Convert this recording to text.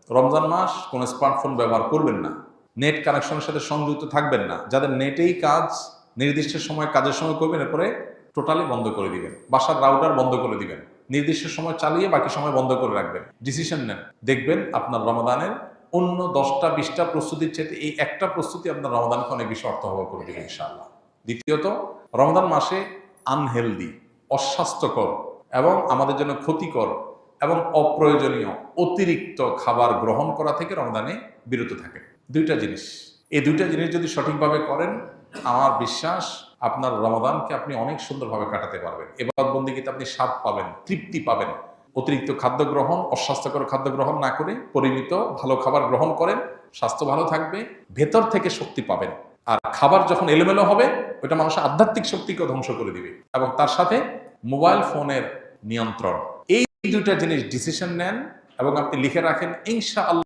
রমজান মাস কোনো স্মার্টফোন ব্যবহার করবেন না, নেট কানেকশনের সাথে সংযুক্ত থাকবেন না। যাদের নেটেই কাজ, নির্দিষ্ট সময় কাজের সময় করবেন, এরপরে টোটালি বন্ধ করে দিবেন। বাসার রাউটার বন্ধ করে দিবেন, নির্দিষ্ট সময় চালিয়ে বাকি সময় বন্ধ করে রাখবেন। ডিসিশন নেন, দেখবেন আপনার রমাদানের অন্য 10টা 20টা প্রস্তুতির চাইতে এই একটা প্রস্তুতি আপনার রমাদানকে অনেক বেশি অর্থবহ করে দেবে ইনশাআল্লাহ। দ্বিতীয়ত, রমাদান মাসে আনহেলদি, অস্বাস্থ্যকর এবং আমাদের জন্য ক্ষতিকর এবং অপ্রয়োজনীয় অতিরিক্ত খাবার গ্রহণ করা থেকে রমজানে বিরত থাকে। দুইটা জিনিস, এই দুইটা জিনিস যদি সঠিকভাবে করেন, আমার বিশ্বাস আপনার রমাদানকে আপনি অনেক সুন্দরভাবে কাটাতে পারবেন। ইবাদত বন্দেগীতে আপনি স্বাদ পাবেন, তৃপ্তি পাবেন। অতিরিক্ত খাদ্য গ্রহণ, অস্বাস্থ্যকর খাদ্য গ্রহণ না করে পরিমিত ভালো খাবার গ্রহণ করেন, স্বাস্থ্য ভালো থাকবে, ভেতর থেকে শক্তি পাবেন। আর খাবার যখন এলোমেলো হবে, ওইটা মানুষের আধ্যাত্মিক শক্তিকে ধ্বংস করে দিবে। এবং তার সাথে মোবাইল ফোনের নিয়ন্ত্রণ, এই দুইটা জিনিস ডিসিশন নেন এবং আপনি লিখে রাখেন, ইনশাআল্লাহ